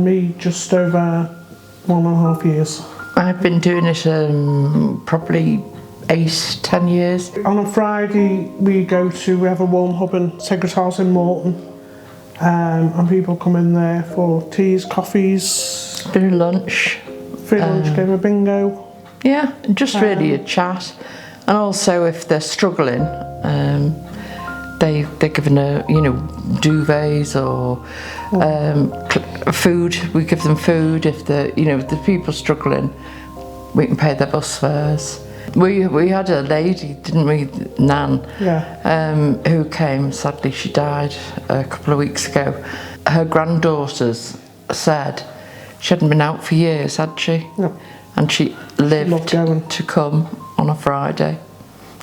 Me just over 1.5 years. I've been doing it probably 8-10 years. On a Friday we have a warm hub in Sacred Heart in Morton, and people come in there for teas, coffees, Bit of lunch. free lunch, game of bingo. Yeah, just really a chat. And also if they're struggling, they're given duvets or food. We give them food. If the people struggling, we can pay their bus fares. We had a lady, didn't we, Nan? Yeah. Who came. Sadly, she died a couple of weeks ago. Her granddaughters said she hadn't been out for years, had she? No. And she lived to come on a Friday.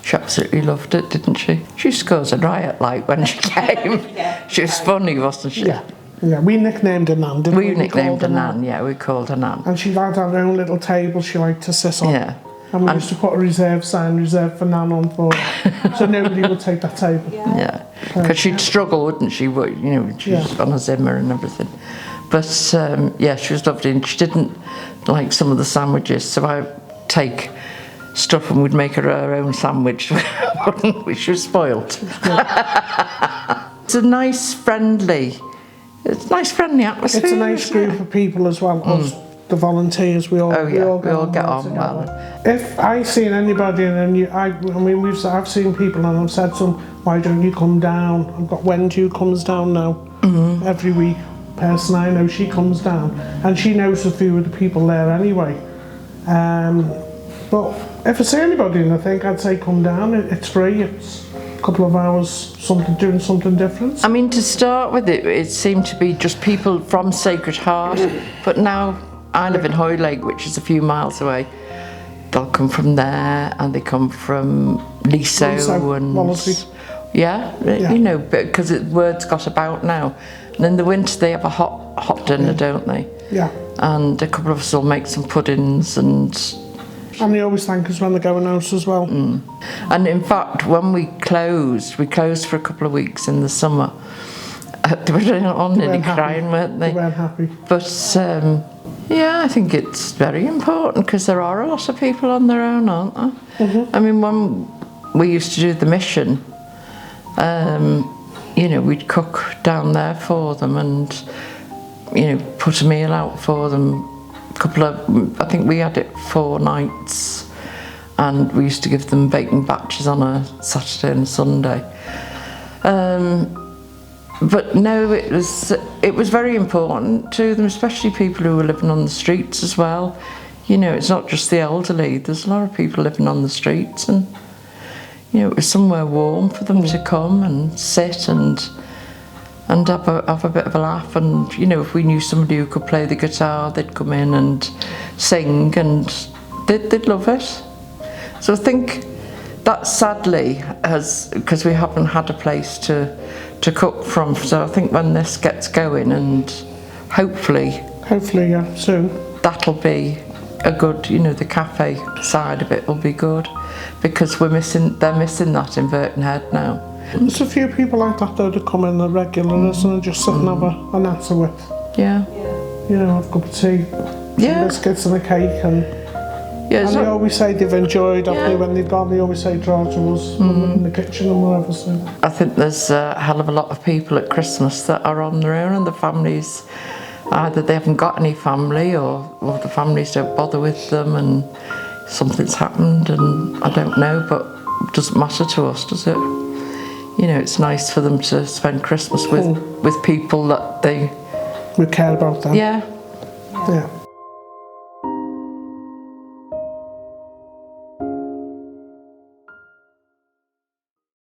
She absolutely loved it, didn't she? She used to cause a riot when she came. She was funny, wasn't she? Yeah. Yeah, we nicknamed her Nan, didn't we? We nicknamed her Nan, yeah, we called her Nan. And she had her own little table she liked to sit on. Yeah. And we used to put a reserved sign, reserved for Nan on for her. So nobody would take that table. Yeah. Because she'd struggle, wouldn't she? She was on a Zimmer and everything. But she was lovely, and she didn't like some of the sandwiches, so I take stuff and we'd make her own sandwich, wouldn't we? She was spoilt. It's a nice, friendly atmosphere. It's a nice group of people as well. Us, the volunteers, we all get on well. If I seen anybody I've seen people and I've said to them, why don't you come down? I've got Wendy who comes down now every week. Person I know, she comes down and she knows a few of the people there anyway. But if I see anybody and I think, I'd say come down. It's free. It's a couple of hours doing something different. I mean, to start with, it seemed to be just people from Sacred Heart, but now I live in Hoylake, which is a few miles away. They'll come from there, and they come from Liso and Wallasey. Yeah, because word's got about now. And in the winter they have a hot dinner, don't they? Yeah. And a couple of us will make some puddings and they always thank us when they're going out as well. And in fact, when we closed for a couple of weeks in the summer. They were nearly crying, weren't they? They weren't happy. But I think it's very important because there are a lot of people on their own, aren't there? I mean, when we used to do the mission, we'd cook down there for them and, put a meal out for them. I think we had it 4 nights, and we used to give them baking batches on a Saturday and a Sunday. But no, it was very important to them, especially people who were living on the streets as well. It's not just the elderly. There's a lot of people living on the streets, and it was somewhere warm for them to come and sit and have a bit of a laugh. And if we knew somebody who could play the guitar, they'd come in and sing, and they'd love it. So I think that sadly because we haven't had a place to cook from. So I think when this gets going, and hopefully soon, that'll be a good, the cafe side of it will be good, because they're missing that in Birkenhead now. There's a few people like that though that come in the regulars and just sit and have an answer with. Yeah. Have a cup of tea, some biscuits and a cake, and they always say they've enjoyed when they've gone. They always say George was in the kitchen and whatever. So I think there's a hell of a lot of people at Christmas that are on their own, and the families, either they haven't got any family or the families don't bother with them, and something's happened, and I don't know, but it doesn't matter to us, does it? It's nice for them to spend Christmas with people that they care about them. Yeah. Yeah.